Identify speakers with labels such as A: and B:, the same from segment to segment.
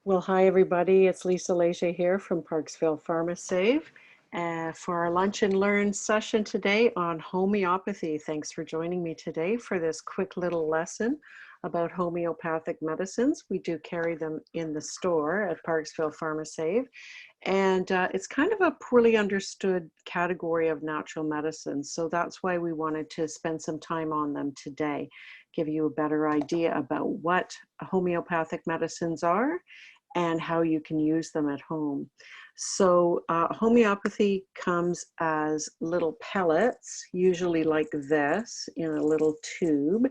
A: Well, hi everybody. It's Lisa Leger here from Parksville Pharmasave for our Lunch and Learn session today on homeopathy. Thanks for joining me today for this quick little lesson about homeopathic medicines. We do carry them in the store at Parksville Pharmasave, and it's kind of a poorly understood category of natural medicines. So that's why we wanted to spend some time on them today, give you a better idea about what homeopathic medicines are and how you can use them at home. So homeopathy comes as little pellets, usually like this, in a little tube,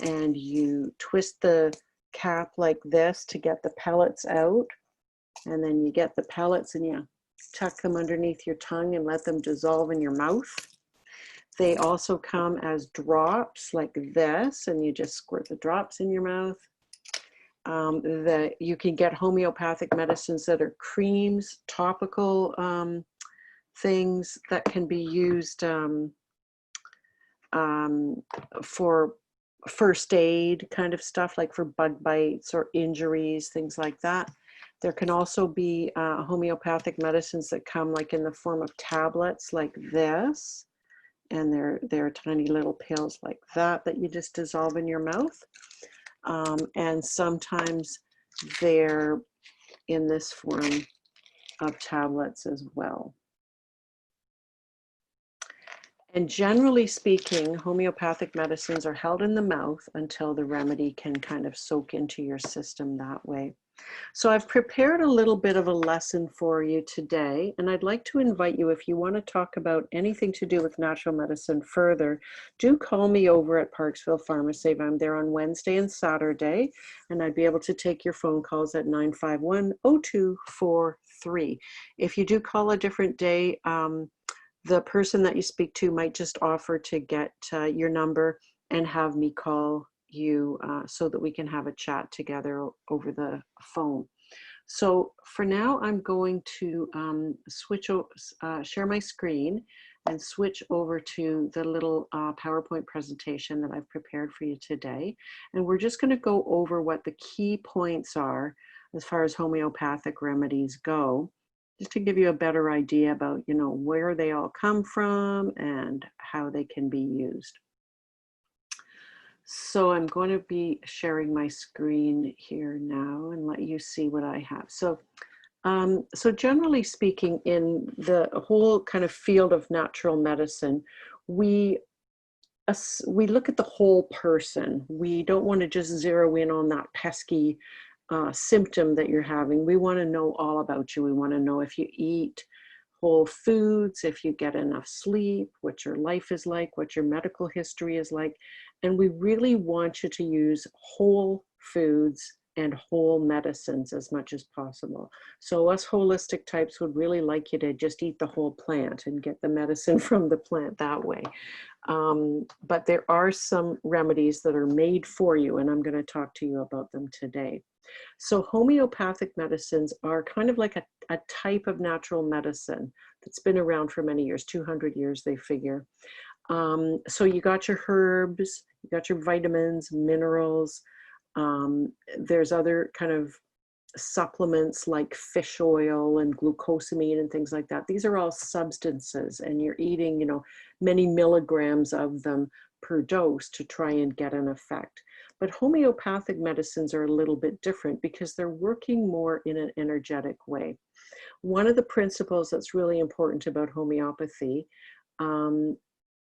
A: and you twist the cap like this to get the pellets out, and then you get the pellets and you tuck them underneath your tongue and let them dissolve in your mouth. They also come as drops like this, and you just squirt the drops in your mouth. That you can get homeopathic medicines that are creams, topical things that can be used for first aid kind of stuff, like for bug bites or injuries, things like that. There can also be homeopathic medicines that come like in the form of tablets like this, and they're tiny little pills like that that you just dissolve in your mouth. And sometimes they're in this form of tablets as well. And generally speaking, homeopathic medicines are held in the mouth until the remedy can kind of soak into your system that way. So I've prepared a little bit of a lesson for you today, and I'd like to invite you, if you want to talk about anything to do with natural medicine further, do call me over at Parksville Pharmasave. I'm there on Wednesday and Saturday, and I'd be able to take your phone calls at 951-0243. If you do call a different day, the person that you speak to might just offer to get your number and have me call you so that we can have a chat together over the phone. So for now, I'm going to share my screen and switch over to the little PowerPoint presentation that I've prepared for you today. And we're just going to go over what the key points are as far as homeopathic remedies go, just to give you a better idea about, where they all come from and how they can be used. So I'm going to be sharing my screen here now and let you see what I have. So generally speaking, in the whole kind of field of natural medicine, we look at the whole person. We don't want to just zero in on that pesky symptom that you're having. We want to know all about you. We want to know if you eat whole foods, if you get enough sleep, what your life is like, what your medical history is like. And we really want you to use whole foods and whole medicines as much as possible. So us holistic types would really like you to just eat the whole plant and get the medicine from the plant that way. But there are some remedies that are made for you, and I'm going to talk to you about them today. So homeopathic medicines are kind of like a type of natural medicine that's been around for many years, 200 years they figure. So you got your herbs, you got your vitamins, minerals. There's other kind of supplements like fish oil and glucosamine and things like that. These are all substances, and you're eating, many milligrams of them per dose to try and get an effect. But homeopathic medicines are a little bit different because they're working more in an energetic way. One of the principles that's really important about homeopathy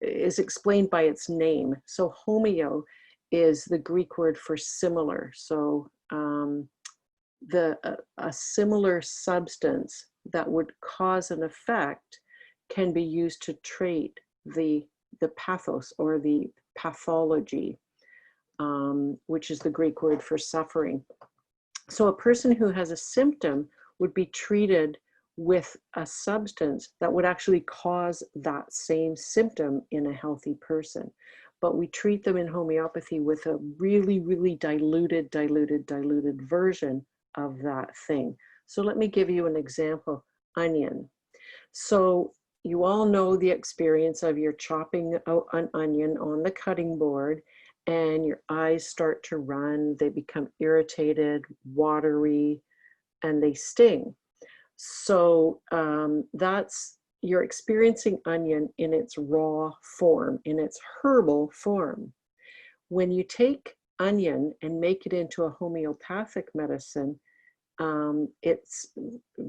A: is explained by its name. So homeo is the Greek word for similar. So a similar substance that would cause an effect can be used to treat the pathos or the pathology, which is the Greek word for suffering. So a person who has a symptom would be treated with a substance that would actually cause that same symptom in a healthy person. But we treat them in homeopathy with a really, really diluted version of that thing. So let me give you an example. Onion. So you all know the experience of you're chopping an onion on the cutting board and your eyes start to run, they become irritated, watery, and they sting. So you're experiencing onion in its raw form, in its herbal form. When you take onion and make it into a homeopathic medicine, it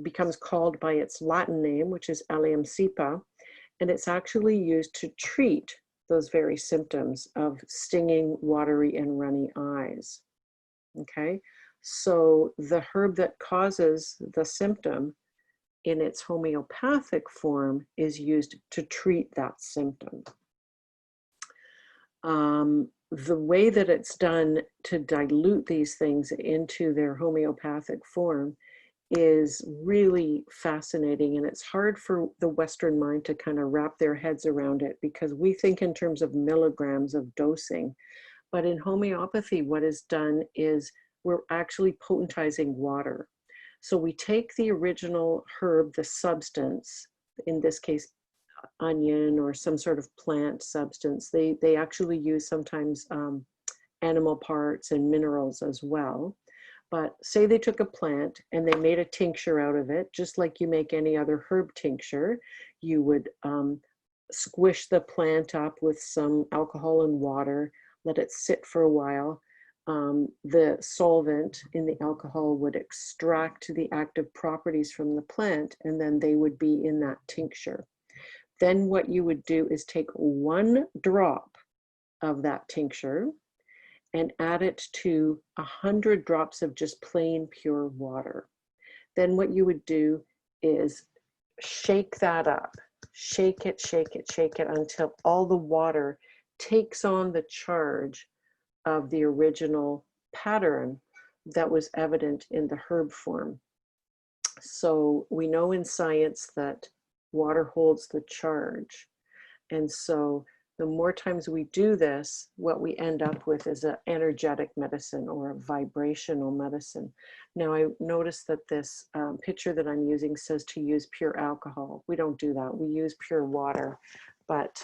A: becomes called by its Latin name, which is Allium cepa, and it's actually used to treat those very symptoms of stinging, watery, and runny eyes. Okay, so the herb that causes the symptom in its homeopathic form is used to treat that symptom. The way that it's done to dilute these things into their homeopathic form is really fascinating, and it's hard for the Western mind to kind of wrap their heads around it, because we think in terms of milligrams of dosing. But in homeopathy, what is done is we're actually potentizing water. So we take the original herb, the substance, in this case, onion or some sort of plant substance. They actually use sometimes animal parts and minerals as well. But say they took a plant and they made a tincture out of it, just like you make any other herb tincture. You would squish the plant up with some alcohol and water, let it sit for a while. The solvent in the alcohol would extract the active properties from the plant, and then they would be in that tincture. Then what you would do is take 1 drop of that tincture and add it to 100 drops of just plain pure water. Then what you would do is shake that up, shake it, shake it, shake it until all the water takes on the charge of the original pattern that was evident in the herb form. So we know in science that water holds the charge. And so the more times we do this, what we end up with is an energetic medicine or a vibrational medicine. Now, I noticed that this picture that I'm using says to use pure alcohol. We don't do that. We use pure water. But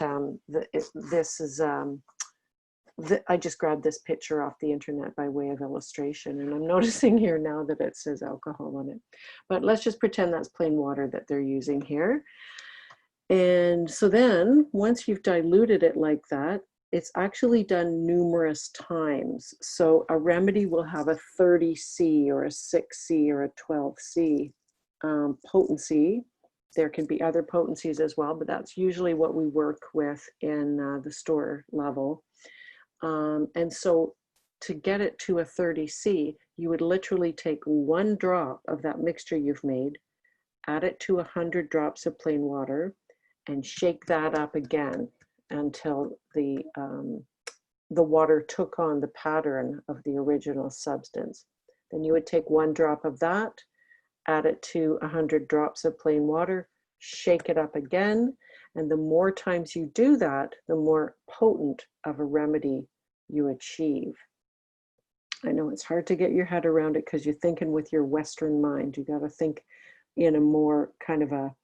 A: I just grabbed this picture off the internet by way of illustration, and I'm noticing here now that it says alcohol on it. But let's just pretend that's plain water that they're using here. And so then once you've diluted it like that, it's actually done numerous times. So a remedy will have a 30C or a 6C or a 12C potency. There can be other potencies as well, but that's usually what we work with in the store level. And so to get it to a 30C, you would literally take 1 drop of that mixture you've made, add it to 100 drops of plain water, and shake that up again until the water took on the pattern of the original substance. Then you would take 1 drop of that, add it to 100 drops of plain water, shake it up again, and the more times you do that, the more potent of a remedy you achieve. I know it's hard to get your head around it because you're thinking with your Western mind. You got to think in a more kind of a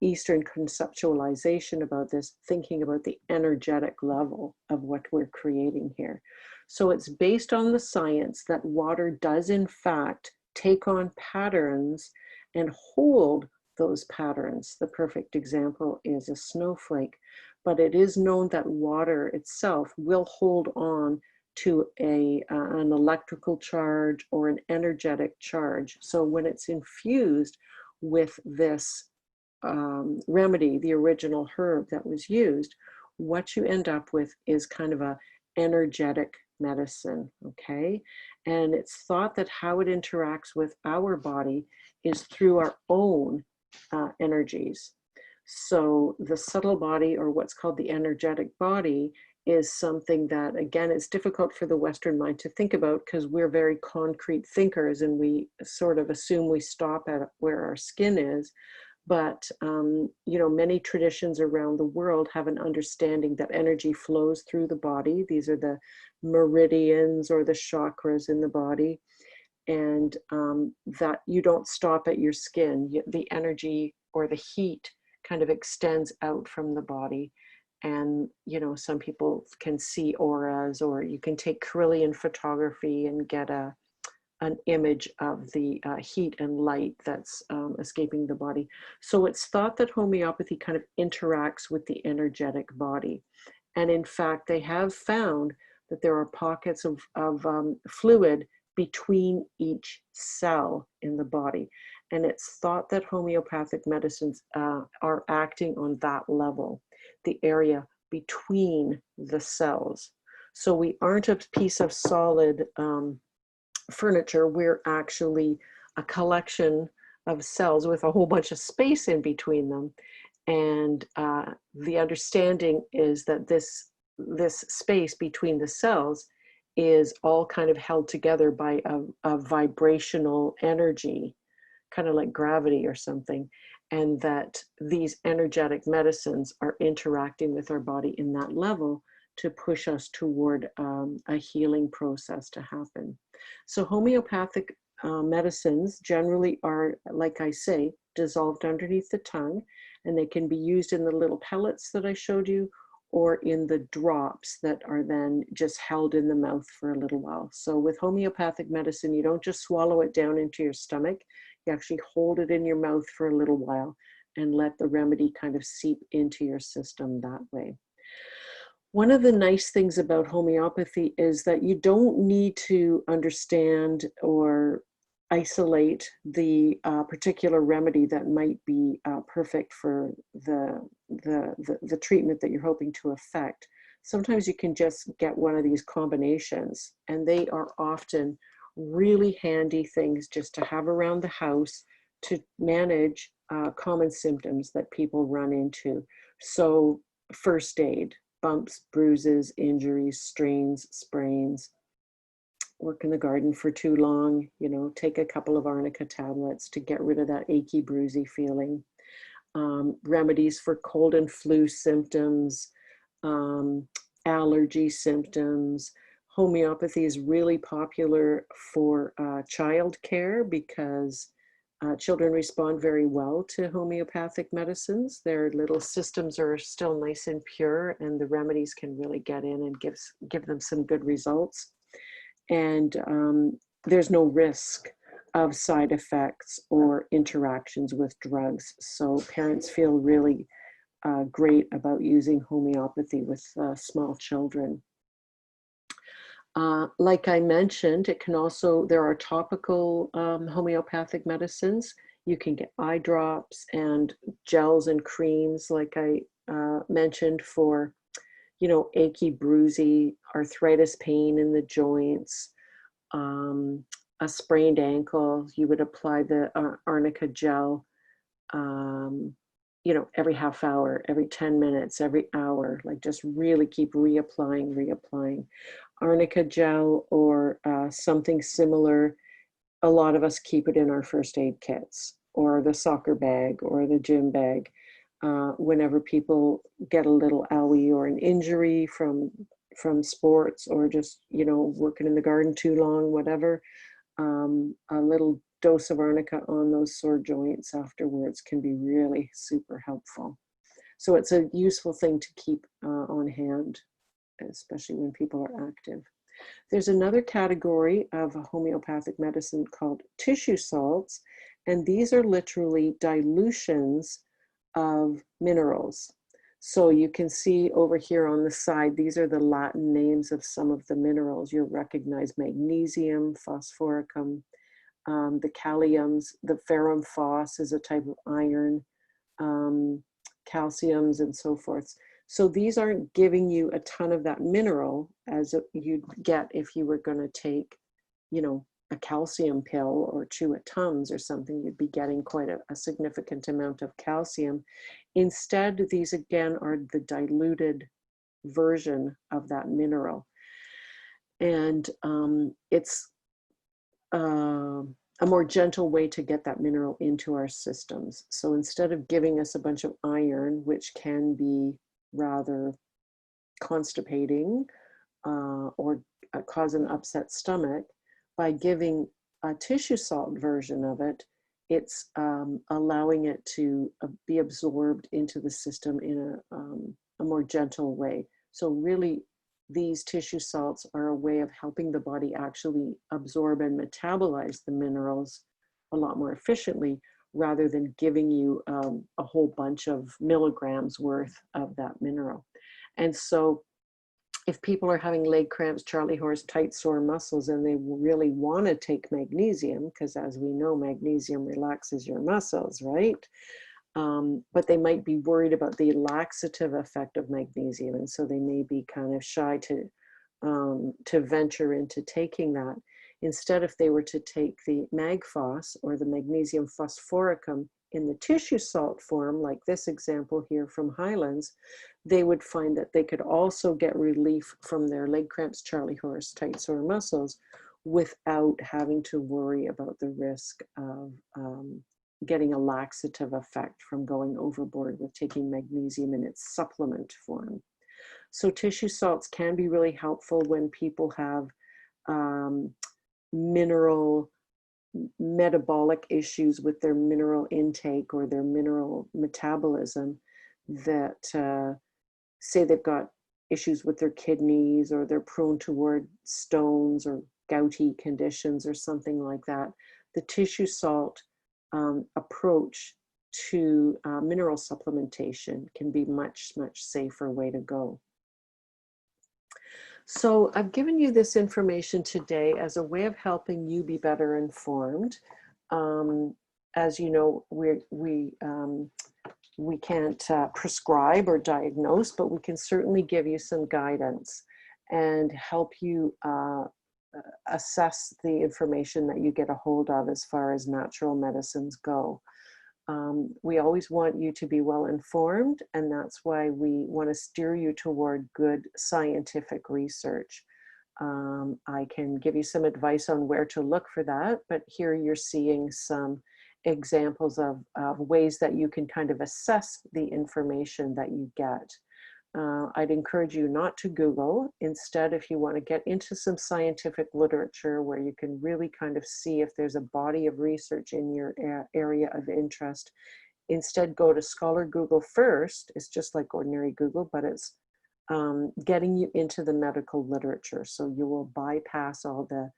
A: Eastern conceptualization about this, thinking about the energetic level of what we're creating here. So it's based on the science that water does in fact take on patterns and hold those patterns. The perfect example is a snowflake, but it is known that water itself will hold on to an electrical charge or an energetic charge. So when it's infused with this remedy, the original herb that was used, what you end up with is kind of a energetic medicine, okay? And it's thought that how it interacts with our body is through our own energies. So the subtle body, or what's called the energetic body, is something that, again, it's difficult for the Western mind to think about because we're very concrete thinkers and we sort of assume we stop at where our skin is. But, you know, many traditions around the world have an understanding that energy flows through the body. These are the meridians or the chakras in the body, and that you don't stop at your skin. The energy or the heat kind of extends out from the body. And, you know, some people can see auras, or you can take Kirlian photography and get a an image of the heat and light that's escaping the body. So it's thought that homeopathy kind of interacts with the energetic body. And in fact, they have found that there are pockets of fluid between each cell in the body. And it's thought that homeopathic medicines are acting on that level, the area between the cells. So we aren't a piece of solid furniture, we're actually a collection of cells with a whole bunch of space in between them. And the understanding is that this space between the cells is all kind of held together by a vibrational energy, kind of like gravity or something, and that these energetic medicines are interacting with our body in that level to push us toward a healing process to happen. So homeopathic medicines generally are, like I say, dissolved underneath the tongue, and they can be used in the little pellets that I showed you, or in the drops that are then just held in the mouth for a little while. So with homeopathic medicine, you don't just swallow it down into your stomach, you actually hold it in your mouth for a little while and let the remedy kind of seep into your system that way. One of the nice things about homeopathy is that you don't need to understand or isolate the particular remedy that might be perfect for the treatment that you're hoping to affect. Sometimes you can just get one of these combinations, and they are often really handy things just to have around the house to manage common symptoms that people run into. So first aid, bumps, bruises, injuries, strains, sprains. Work in the garden for too long, you know, take a couple of arnica tablets to get rid of that achy, bruisey feeling. Remedies for cold and flu symptoms, allergy symptoms. Homeopathy is really popular for child care because children respond very well to homeopathic medicines. Their little systems are still nice and pure, and the remedies can really get in and give them some good results. And there's no risk of side effects or interactions with drugs. So parents feel really great about using homeopathy with small children. Like I mentioned, it can also, there are topical homeopathic medicines. You can get eye drops and gels and creams, like I mentioned, for, you know, achy, bruisey, arthritis pain in the joints, a sprained ankle. You would apply the arnica gel, you know, every half hour, every 10 minutes, every hour, like just really keep reapplying. Arnica gel or something similar, a lot of us keep it in our first aid kits or the soccer bag or the gym bag. Whenever people get a little owie or an injury from sports, or just, you know, working in the garden too long, whatever, a little dose of arnica on those sore joints afterwards can be really super helpful. So it's a useful thing to keep on hand, especially when people are active. There's another category of homeopathic medicine called tissue salts, and these are literally dilutions of minerals. So you can see over here on the side, these are the Latin names of some of the minerals. You'll recognize magnesium, phosphoricum, the kaliums, the ferrum phos is a type of iron, calciums, and so forth. So these aren't giving you a ton of that mineral as you'd get if you were going to take, you know, a calcium pill or chew a Tums or something. You'd be getting quite a significant amount of calcium. Instead, these again are the diluted version of that mineral. And it's a more gentle way to get that mineral into our systems. So instead of giving us a bunch of iron, which can be rather constipating or cause an upset stomach, by giving a tissue salt version of it, it's allowing it to be absorbed into the system in a more gentle way. So really these tissue salts are a way of helping the body actually absorb and metabolize the minerals a lot more efficiently, rather than giving you a whole bunch of milligrams worth of that mineral. And so if people are having leg cramps, charley horse, tight, sore muscles, and they really want to take magnesium, because as we know, magnesium relaxes your muscles, right? But they might be worried about the laxative effect of magnesium, and so they may be kind of shy to venture into taking that. Instead, if they were to take the magphos, or the magnesium phosphoricum, in the tissue salt form, like this example here from Highlands, they would find that they could also get relief from their leg cramps, charley horse, tight, sore muscles, without having to worry about the risk of getting a laxative effect from going overboard with taking magnesium in its supplement form. So tissue salts can be really helpful when people have mineral metabolic issues with their mineral intake or their mineral metabolism, that say they've got issues with their kidneys, or they're prone toward stones or gouty conditions or something like that. The tissue salt approach to mineral supplementation can be much safer way to go. So I've given you this information today as a way of helping you be better informed. As you know, we can't prescribe or diagnose, but we can certainly give you some guidance and help you assess the information that you get a hold of as far as natural medicines go. We always want you to be well informed, and that's why we want to steer you toward good scientific research. I can give you some advice on where to look for that, but here you're seeing some examples of ways that you can kind of assess the information that you get. I'd encourage you not to Google. Instead, if you want to get into some scientific literature where you can really kind of see if there's a body of research in your area of interest, instead go to Scholar Google first. It's just like ordinary Google, but it's getting you into the medical literature. So you will bypass all the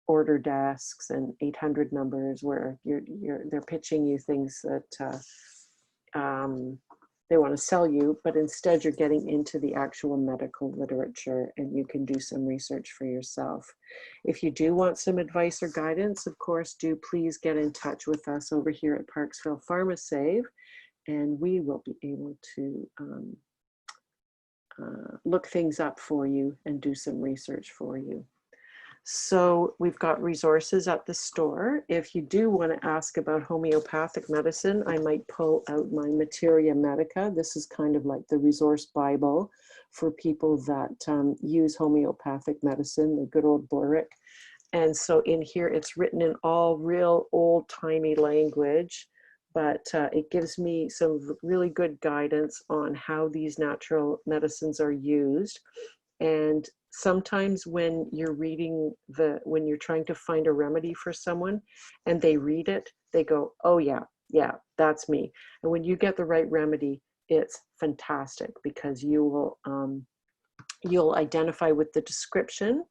A: order desks and 800 numbers where they're pitching you things that they want to sell you, but instead you're getting into the actual medical literature, and you can do some research for yourself. If you do want some advice or guidance, of course, do please get in touch with us over here at Parksville Pharmasave, and we will be able to look things up for you and do some research for you. So we've got resources at the store. If you do want to ask about homeopathic medicine, I might pull out my Materia Medica. This is kind of like the resource Bible for people that use homeopathic medicine, the good old Boric. And so in here, it's written in all real old-timey language, but it gives me some really good guidance on how these natural medicines are used. And sometimes when you're reading when you're trying to find a remedy for someone and they read it, they go, oh yeah, that's me. And when you get the right remedy, it's fantastic, because you will you'll identify with the description.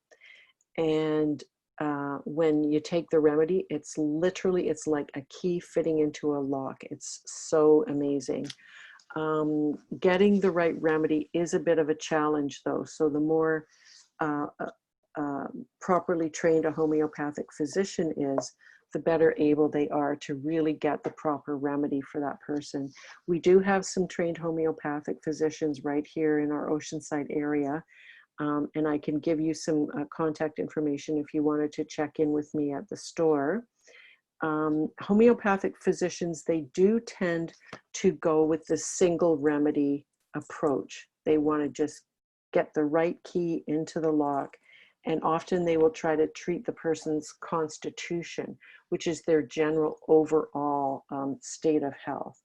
A: And when you take the remedy, it's like a key fitting into a lock. It's so amazing. Getting the right remedy is a bit of a challenge though. So the more properly trained a homeopathic physician is, the better able they are to really get the proper remedy for that person. We do have some trained homeopathic physicians right here in our Oceanside area. And I can give you some contact information if you wanted to check in with me at the store. Homeopathic physicians, they do tend to go with the single remedy approach. They want to just get the right key into the lock, and often they will try to treat the person's constitution, which is their general overall state of health.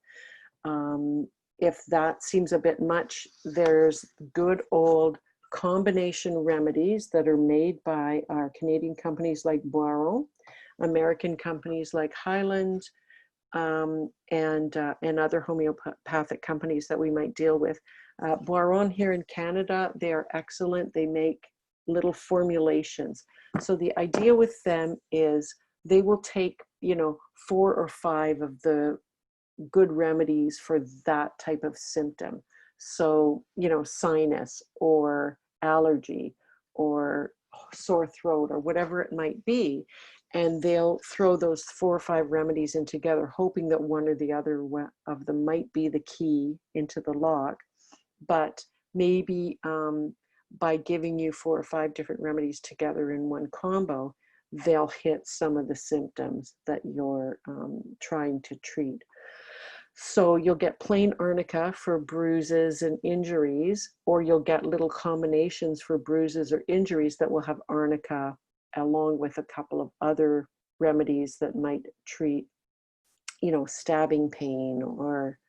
A: If that seems a bit much, there's good old combination remedies that are made by our Canadian companies like Boiron, American companies like Highland, and other homeopathic companies that we might deal with. Boiron here in Canada, they are excellent. They make little formulations. So the idea with them is they will take, you know, 4 or 5 of the good remedies for that type of symptom. So, you know, sinus or allergy or sore throat or whatever it might be. And they'll throw those 4 or 5 remedies in together, hoping that one or the other of them might be the key into the lock. But maybe by giving you 4 or 5 different remedies together in one combo, they'll hit some of the symptoms that you're trying to treat. So you'll get plain arnica for bruises and injuries, or you'll get little combinations for bruises or injuries that will have arnica along with a couple of other remedies that might treat, you know, stabbing pain or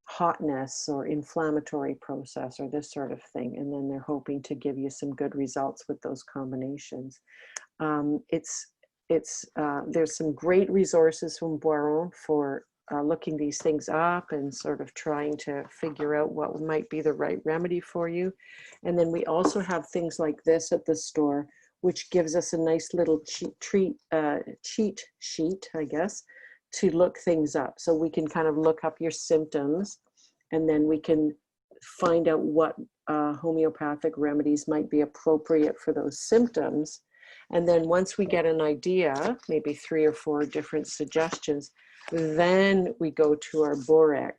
A: hotness or inflammatory process or this sort of thing. And then they're hoping to give you some good results with those combinations. There's some great resources from Boiron for looking these things up and sort of trying to figure out what might be the right remedy for you. And then we also have things like this at the store, which gives us a nice little cheat sheet, I guess, to look things up. So we can kind of look up your symptoms, and then we can find out what homeopathic remedies might be appropriate for those symptoms. And then once we get an idea, maybe 3 or 4 different suggestions, then we go to our Borek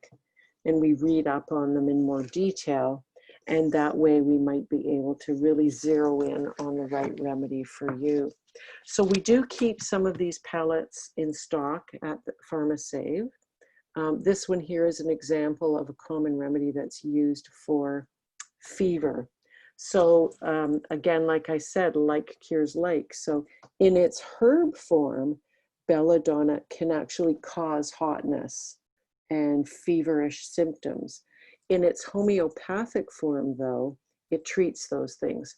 A: and we read up on them in more detail. And that way we might be able to really zero in on the right remedy for you. So we do keep some of these pellets in stock at the Pharmasave. This one here is an example of a common remedy that's used for fever. So again, like I said, like cures like. So in its herb form, belladonna can actually cause hotness and feverish symptoms. In its homeopathic form, though, it treats those things.